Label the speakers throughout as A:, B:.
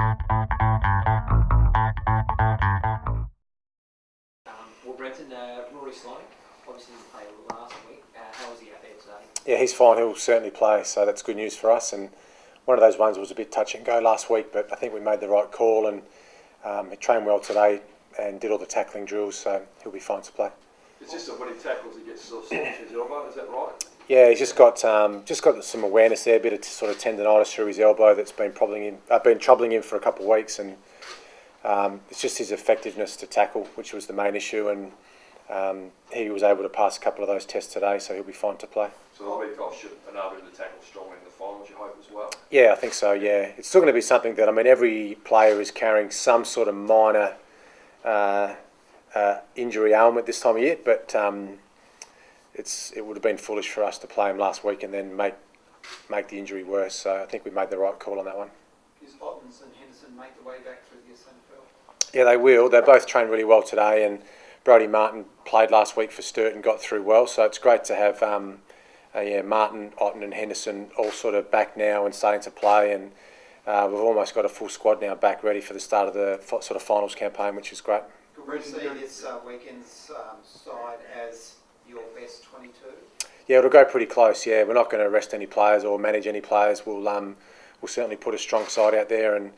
A: Well, Brenton, Rory Sloan obviously didn't play last week. How was he out there today?
B: Yeah, he's fine. He'll certainly play, so that's good news for us. And one of those ones was a bit touch and go last week, but I think we made the right call, and he trained well today and did all the tackling drills, so he'll be fine to play.
C: It's just that when he tackles, he gets sort of soft to his elbow. Is that right?
B: Yeah, he's just got some awareness there, a bit of sort of tendonitis through his elbow that's been troubling him for a couple of weeks, and it's just his effectiveness to tackle, which was the main issue, and he was able to pass a couple of those tests today, so he'll be fine to play.
C: So the week off should enable him to tackle strongly in the finals, you hope, as well?
B: Yeah, I think so, yeah. It's still going to be something that, every player is carrying some sort of minor injury ailment this time of year, but it would have been foolish for us to play him last week and then make the injury worse, so I think we made the right call on that one.
D: Is Ottens and Henderson make the way back through the SNFL?
B: Yeah, they will. They both trained really well today, and Brodie Martin played last week for Sturt and got through well, so it's great to have Martin, Otten and Henderson all sort of back now and starting to play, and we've almost got a full squad now back ready for the start of the sort of finals campaign, which is great.
D: Could we see this weekend's side as your best 22?
B: Yeah, it'll go pretty close, yeah. We're not going to rest any players or manage any players. We'll certainly put a strong side out there, and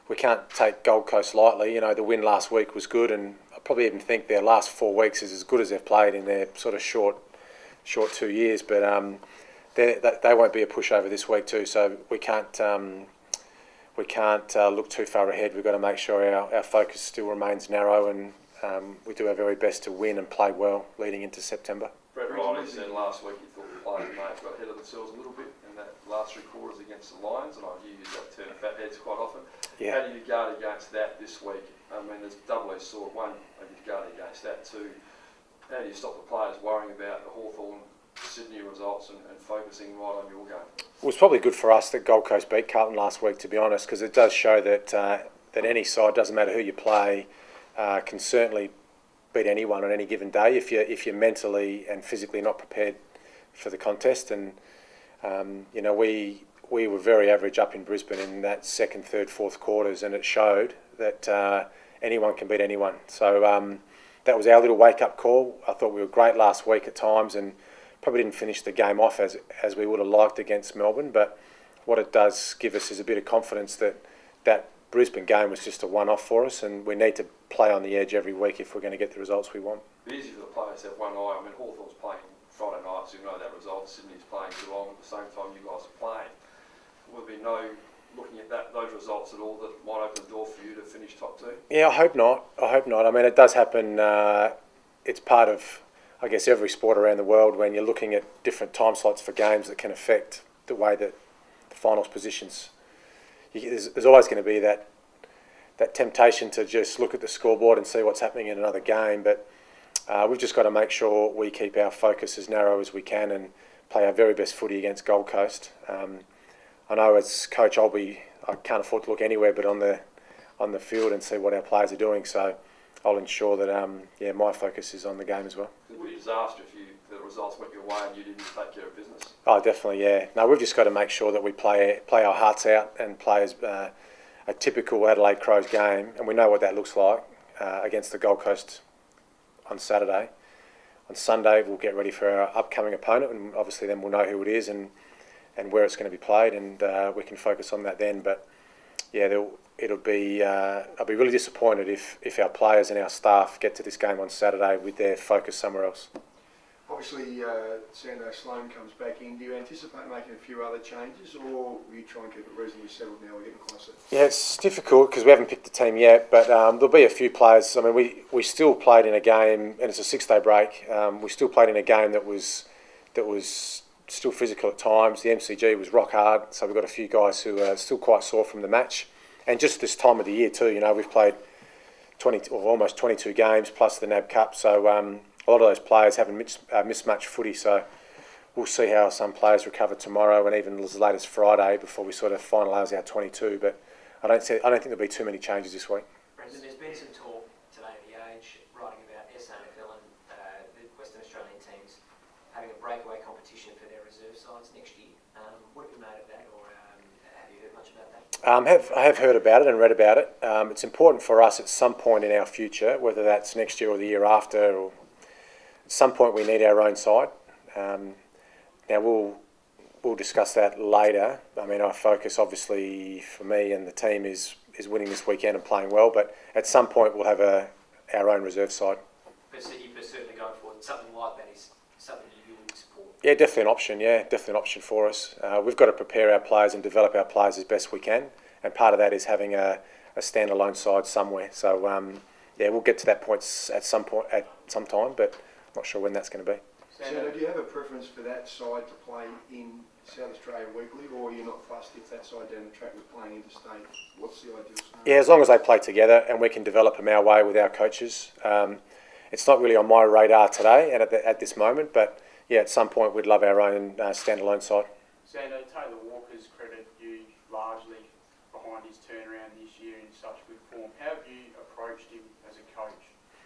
B: we can't take Gold Coast lightly. You know, the win last week was good, and I probably even think their last 4 weeks is as good as they've played in their sort of short 2 years. But they won't be a pushover this week too, so we can't look too far ahead. We've got to make sure our focus still remains narrow, and we do our very best to win and play well leading into September.
C: Brett Riley said last week he thought the players may have got ahead of themselves a little bit in that last 3 quarters against the Lions, and I use that term fatheads quite often.
B: Yeah.
C: How do you guard against that this week? There's double-edged sword. One, you guard against that. Two, how do you stop the players worrying about the Hawthorn Sydney results and focusing right on your game?
B: It was probably good for us that Gold Coast beat Carlton last week, to be honest, because it does show that any side, doesn't matter who you play, can certainly beat anyone on any given day if you're mentally and physically not prepared for the contest. And we were very average up in Brisbane in that second, third, fourth quarters, and it showed that anyone can beat anyone. So that was our little wake-up call. I thought we were great last week at times, and probably didn't finish the game off as we would have liked against Melbourne, but what it does give us is a bit of confidence that Brisbane game was just a one-off for us, and we need to play on the edge every week if we're going to get the results we want.
C: It's easy for the players to have one eye. Hawthorn's playing Friday night, so you know that result. Sydney's playing Geelong at the same time you guys are playing. Will there be no looking at those results at all that might open the door for you to finish top 2?
B: Yeah, I hope not. It does happen. It's part of, I guess, every sport around the world when you're looking at different time slots for games that can affect the way that the finals positions. There's always going to be that temptation to just look at the scoreboard and see what's happening in another game, but we've just got to make sure we keep our focus as narrow as we can and play our very best footy against Gold Coast. I know as coach I can't afford to look anywhere but on the field and see what our players are doing, so I'll ensure that my focus is on the game as well.
C: It would be a disaster if the results went your way and you didn't take care of business.
B: Oh, definitely, yeah. No, we've just got to make sure that we play our hearts out and play as a typical Adelaide Crows game, and we know what that looks like against the Gold Coast on Saturday. On Sunday, we'll get ready for our upcoming opponent, and obviously then we'll know who it is and where it's going to be played, and we can focus on that then. But yeah, I'll be really disappointed if our players and our staff get to this game on Saturday with their focus somewhere else.
E: Obviously, Sando Sloan comes back in. Do you anticipate making a few other changes, or will you try and keep it reasonably settled now we're getting closer?
B: Yeah, it's difficult because we haven't picked the team yet, but there'll be a few players. We still played in a game, and it's a 6-day break. We still played in a game that was still physical at times. The MCG was rock hard, so we've got a few guys who are still quite sore from the match. And just this time of the year too, we've played almost 22 games plus the NAB Cup, so a lot of those players haven't mismatched footy, so we'll see how some players recover tomorrow and even as late as Friday before we sort of finalise our 22. But I don't think there'll be too many changes this week.
A: Brendan, there's been some talk today in The Age writing about SNFL and the Western Australian teams having a breakaway competition for their reserve sides next year. What have you made of that, or have you heard much about that?
B: I have heard about it and read about it. It's important for us at some point in our future, whether that's next year or the year after, or at some point we need our own side. Now we'll discuss that later. I mean, our focus obviously for me and the team is winning this weekend and playing well, but at some point we'll have our own reserve side.
A: But you're certainly going for it. Something like that is something you would support.
B: Yeah, definitely an option. Yeah, definitely an option for us. We've got to prepare our players and develop our players as best we can, and part of that is having a standalone side somewhere. So yeah, we'll get to that point at some time, but not sure when that's going to be.
E: So, do you have a preference for that side to play in South Australia weekly, or you're not fussed if that side down the track was playing interstate? What's the ideal scenario?
B: Yeah, as long as they play together and we can develop them our way with our coaches. It's not really on my radar today and at this moment, but yeah, at some point we'd love our own standalone side.
F: Sando, Taylor Walker's credit you largely behind his turnaround this year in such good form. How have you approached him as a coach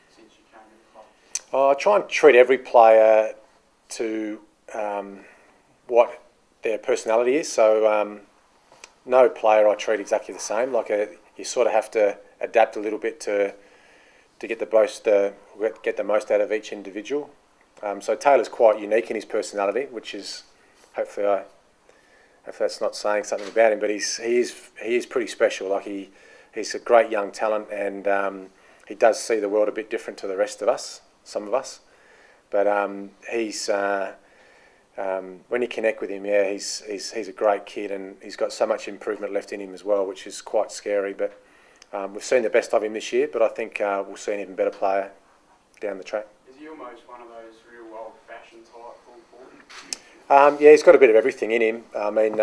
F: since you came to the club?
B: I try and treat every player to what their personality is. So no player I treat exactly the same. You sort of have to adapt a little bit to get the most out of each individual. So Taylor's quite unique in his personality, which is hopefully that's not saying something about him, but he is pretty special. Like he's a great young talent, and he does see the world a bit different to the rest of us, some of us. But when you connect with him, yeah, he's a great kid, and he's got so much improvement left in him as well, which is quite scary. But we've seen the best of him this year, but I think we'll see an even better player down the track.
F: Is he almost one of those real old-fashioned type full forward?
B: Yeah, he's got a bit of everything in him. I mean,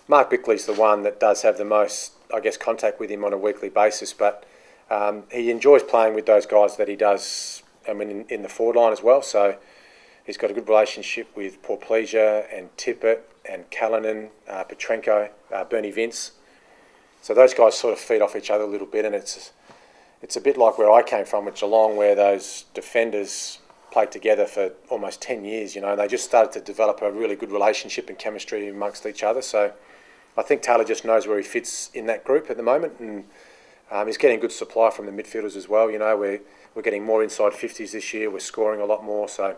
B: Mark Bickley's the one that does have the most, I guess, contact with him on a weekly basis, but he enjoys playing with those guys that he does. I mean, in the forward line as well. So he's got a good relationship with Porplesia and Tippett and Callanan, Petrenko, Bernie Vince. So those guys sort of feed off each other a little bit, and it's a bit like where I came from at Geelong, where those defenders played together for almost 10 years, and they just started to develop a really good relationship and chemistry amongst each other. So I think Taylor just knows where he fits in that group at the moment, and he's getting good supply from the midfielders as well. We're getting more inside 50s this year. We're scoring a lot more, so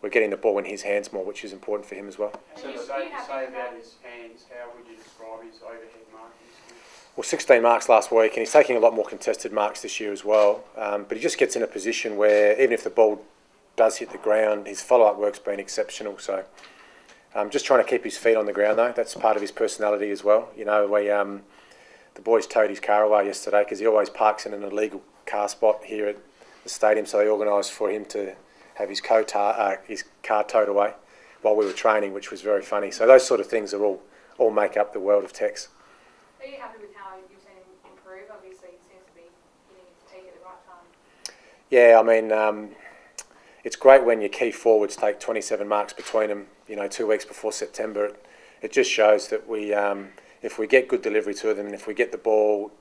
B: we're getting the ball in his hands more, which is important for him as well.
F: So to say about his hands, how would you describe his overhead marking?
B: Well, 16 marks last week, and he's taking a lot more contested marks this year as well. But he just gets in a position where even if the ball does hit the ground, his follow-up work's been exceptional. So just trying to keep his feet on the ground, though. That's part of his personality as well. The boys towed his car away yesterday because he always parks in an illegal car spot here at the stadium, so they organised for him to have his car towed away while we were training, which was very funny. So those sort of things are all make up the world of Tex.
G: Are you happy with how you've seen him improve? Obviously, he seems to be hitting his peak at the right time.
B: Yeah, I mean, it's great when your key forwards take 27 marks between them, 2 weeks before September. It just shows that if we get good delivery to them, and if we get the ball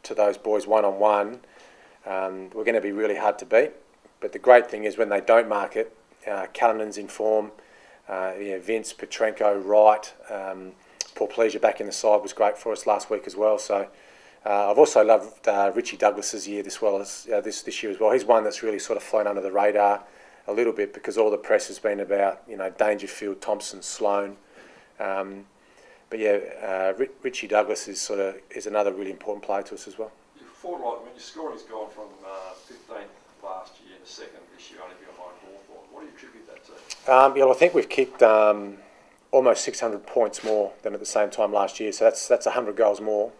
B: to those boys one-on-one, we're going to be really hard to beat. But the great thing is when they don't mark it, Callanan's in form, Vince, Petrenko, Wright, Porplesia back in the side was great for us last week as well. So I've also loved Richie Douglas's year this year as well. He's one that's really sort of flown under the radar a little bit because all the press has been about Dangerfield, Thompson, Sloan. But yeah, Richie Douglas is another really important player to us as well.
C: Your forward line, your scoring's gone from 15th last year to second this year, only behind Hawthorn. What do you attribute that to?
B: I think we've kicked almost 600 points more than at the same time last year. So that's 100 goals more,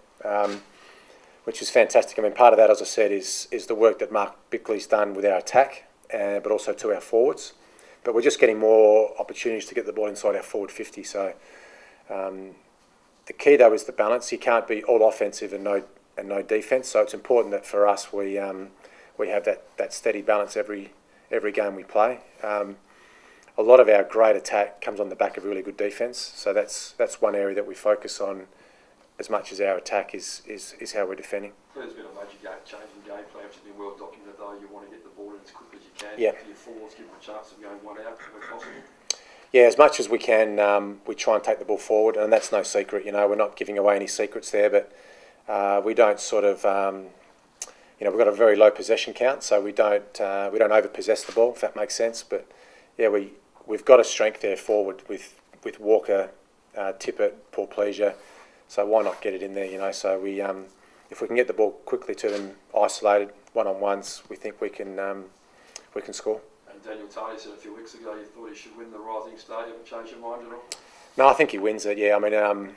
B: which is fantastic. I mean, part of that, as I said, is the work that Mark Bickley's done with our attack, but also to our forwards. But we're just getting more opportunities to get the ball inside our forward 50. So the key though is the balance. You can't be all offensive and no defence. So it's important that for us we have that steady balance every game we play. A lot of our great attack comes on the back of really good defence. So that's one area that we focus on as much as our attack is how we're defending.
C: There's been a major change in game plan, which has been well documented though. You want to get the ball in as quickly as you can.
B: Yeah.
C: Your forwards give them a chance of going one out if possible.
B: Yeah, as much as we can, we try and take the ball forward, and that's no secret. You know, we're not giving away any secrets there, but we don't sort of, you know, we've got a very low possession count, so we don't over-possess the ball, if that makes sense. But yeah, we've got a strength there forward with Walker, Tippett, Paul Pleasure, so why not get it in there? You know, so if we can get the ball quickly to them, isolated one-on-ones, we think we can score.
C: And Daniel Tardy said a few weeks ago you thought he should win the Rising Star. You haven't changed your mind at all?
B: No, I think he wins it. Yeah, I mean,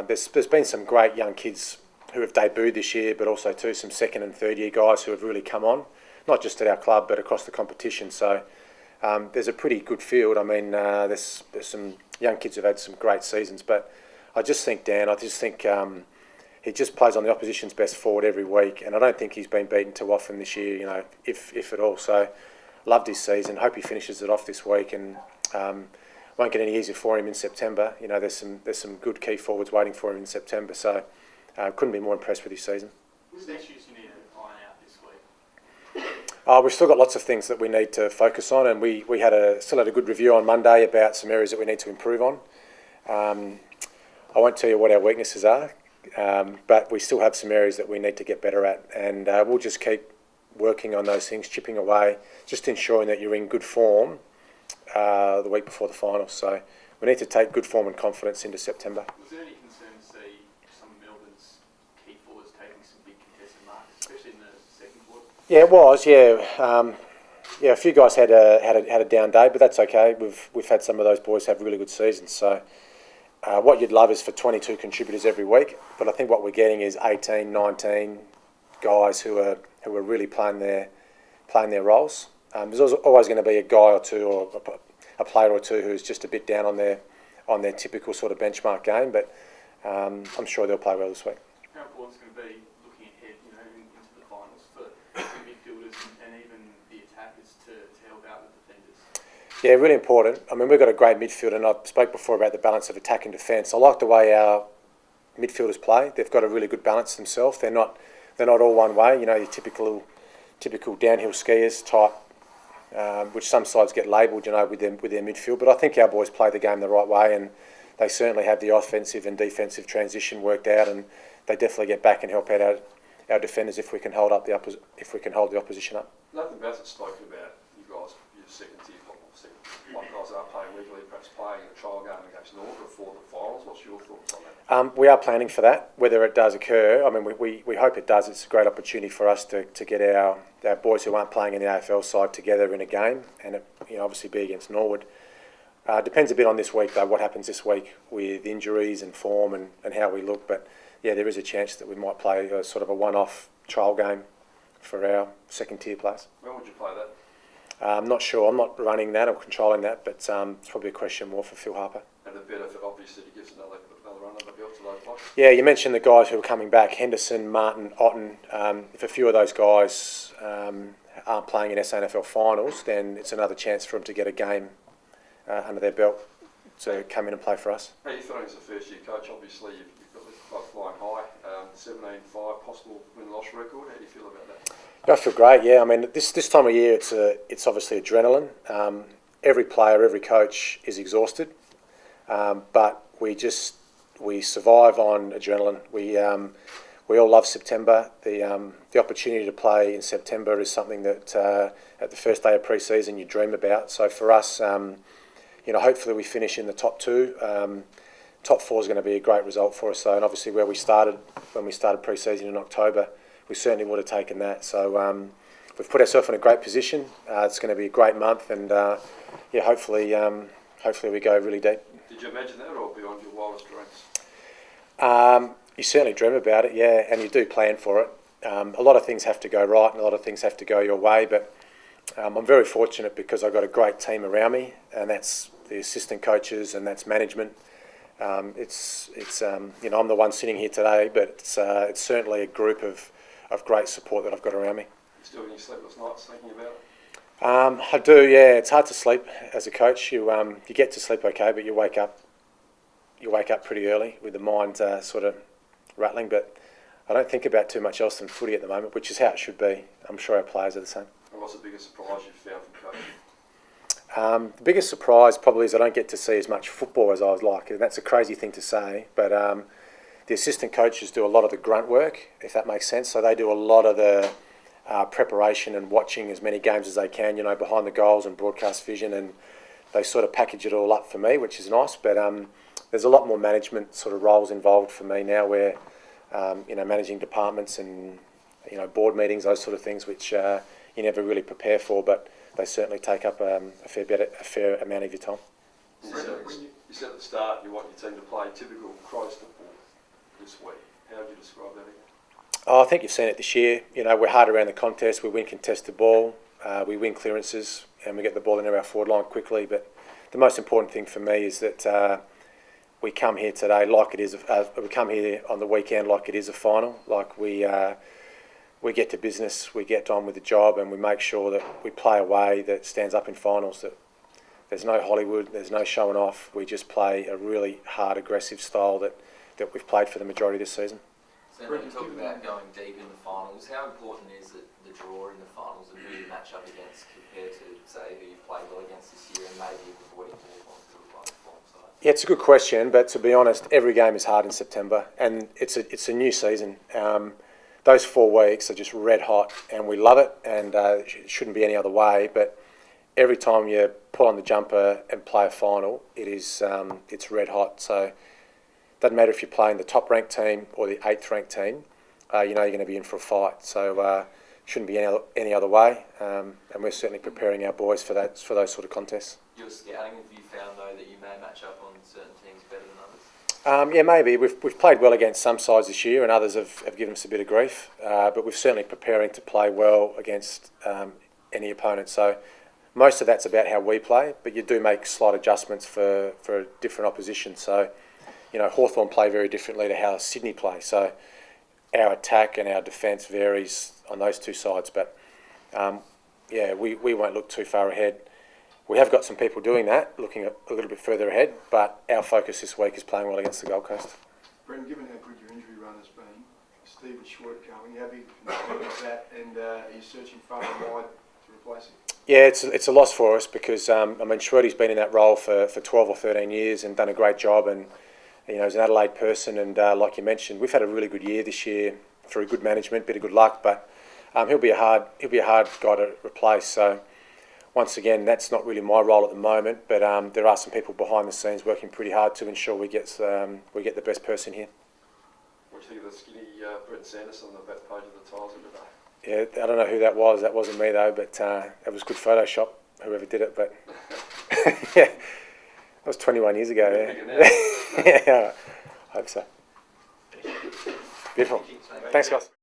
B: there's been some great young kids who have debuted this year, but also too some second and third year guys who have really come on, not just at our club but across the competition. So there's a pretty good field. I mean, there's some young kids who've had some great seasons, but I just think he just plays on the opposition's best forward every week, and I don't think he's been beaten too often this year. You know, if at all. So loved his season. Hope he finishes it off this week, and won't get any easier for him in September. You know, there's some good key forwards waiting for him in September. So couldn't be more impressed with his season.
F: What's the issues you need to iron out this week?
B: We've still got lots of things that we need to focus on, and we still had a good review on Monday about some areas that we need to improve on. I won't tell you what our weaknesses are, but we still have some areas that we need to get better at, and we'll just keep working on those things, chipping away, just ensuring that you're in good form the week before the finals. So we need to take good form and confidence into September.
F: Was there any concern to see some of Melbourne's key forwards taking some big contested marks, especially in the second quarter?
B: Yeah, it was. Yeah, a few guys had a down day, but that's okay. We've had some of those boys have really good seasons. So what you'd love is for 22 contributors every week, but I think what we're getting is 18, 19 guys who are really playing their roles. There's always going to be a guy or two or a player or two who's just a bit down on their typical sort of benchmark game, but I'm sure they'll play well this week.
F: How important is it going to be looking ahead, you know, into the finals for the midfielders and even the attackers to help out the defenders?
B: Yeah, really important. I mean, we've got a great midfield, and I spoke before about the balance of attack and defence. I like the way our midfielders play. They've got a really good balance themselves. They're not all one way. You know, your typical downhill skiers type, which some sides get labelled, you know, with their midfield. But I think our boys play the game the right way, and they certainly have the offensive and defensive transition worked out, and they definitely get back and help out our defenders if we can hold the opposition up.
C: Nathan Bassett's spoken about you guys, your second tier football. Like guys are playing regularly, perhaps playing a trial game against Norwood before the finals. What's your thoughts on that?
B: We are planning for that. Whether it does occur, I mean, we hope it does. It's a great opportunity for us to get our boys who aren't playing in the AFL side together in a game, and it, you know, obviously be against Norwood. Depends a bit on this week though, what happens this week with injuries and form and how we look. But yeah, there is a chance that we might play a sort of a one-off trial game for our second tier players.
C: When would you play that?
B: I'm not sure. I'm not running that or controlling that, but it's probably a question more for Phil Harper.
C: And the benefit, obviously, to give another run under the belt to those players.
B: Yeah, you mentioned the guys who are coming back, Henderson, Martin, Otten. If a few of those guys aren't playing in SANFL finals, then it's another chance for them to get a game under their belt to come in and play for us.
C: How are you feeling as a first-year coach? Obviously, you've got the club flying high, 17-5 possible win-loss record. How do you feel about that?
B: I feel great, yeah. I mean, this time of year, it's obviously adrenaline. Every player, every coach is exhausted, but we survive on adrenaline. We all love September. The opportunity to play in September is something that at the first day of pre-season you dream about. So for us, you know, hopefully we finish in the top two. Top four is going to be a great result for us. So, and obviously when we started pre-season in October, we certainly would have taken that. So we've put ourselves in a great position. It's going to be a great month, and yeah, hopefully we go really deep.
C: Did you imagine that, or beyond your wildest dreams?
B: You certainly dream about it, yeah, and you do plan for it. A lot of things have to go right, and a lot of things have to go your way. But I'm very fortunate because I've got a great team around me, and that's the assistant coaches and that's management. It's you know, I'm the one sitting here today, but it's certainly a group of great support that I've got around me.
C: You still getting sleepless nights thinking about it?
B: I do, yeah. It's hard to sleep as a coach. You get to sleep okay, but you wake up pretty early with the mind sort of rattling. But I don't think about too much else than footy at the moment, which is how it should be. I'm sure our players are the same.
C: And what's the biggest surprise you've found from
B: The biggest surprise probably is I don't get to see as much football as I would like, and that's a crazy thing to say, but the assistant coaches do a lot of the grunt work, if that makes sense. So they do a lot of the preparation and watching as many games as they can, you know, behind the goals and broadcast vision, and they sort of package it all up for me, which is nice. But there's a lot more management sort of roles involved for me now, where you know, managing departments and, you know, board meetings, those sort of things, which you never really prepare for, but they certainly take up a fair amount of your time.
C: You said at the start you want your team to play typical Crows football this week. How would you describe that again?
B: Oh, I think you've seen it this year. You know, we're hard around the contest. We win contested ball, we win clearances, and we get the ball into our forward line quickly. But the most important thing for me is that we come here today like it is. We come here on the weekend like it is a final. Like we get to business, we get on with the job, and we make sure that we play a way that stands up in finals. That there's no Hollywood, there's no showing off. We just play a really hard, aggressive style that we've played for the majority of this season.
H: So when you talk about going deep in the finals, how important is it the draw in the finals and who you match up against compared to, say, who you've played well against this year and maybe avoiding move on to the right form side?
B: Yeah, it's a good question, but to be honest, every game is hard in September, and it's a new season. Those 4 weeks are just red hot, and we love it, and it shouldn't be any other way. But every time you pull on the jumper and play a final, it's red hot. So it doesn't matter if you're playing the top-ranked team or the 8th-ranked team. You know you're going to be in for a fight. So it shouldn't be any other way, and we're certainly preparing our boys for those sort of contests.
H: Your scouting, have you found though that you may match up on certain teams better than others?
B: Yeah, maybe. We've played well against some sides this year, and others have given us a bit of grief. But we're certainly preparing to play well against any opponent. So most of that's about how we play, but you do make slight adjustments for a different opposition. So, you know, Hawthorn play very differently to how Sydney play. So our attack and our defence varies on those two sides. But yeah, we won't look too far ahead. We have got some people doing that, looking a little bit further ahead, but our focus this week is playing well against the Gold Coast.
E: Brenton, given how good your injury run has been, Steve is short going, how big a concern is that, and are you searching far and wide to replace him?
B: Yeah, it's a loss for us because, I mean, Schwerty's been in that role for 12 or 13 years and done a great job, and, you know, he's an Adelaide person, and like you mentioned, we've had a really good year this year through good management, bit of good luck, but he'll be a hard guy to replace. So once again, that's not really my role at the moment, but there are some people behind the scenes working pretty hard to ensure we get the best person here.
C: What do you think of the skinny Brenton Sanderson on the back page of the Times today?
B: Yeah, I don't know who that was. That wasn't me though, but it was good Photoshop, whoever did it. But yeah, that was 21 years ago. Yeah, yeah, I hope so. Beautiful. Thanks, guys.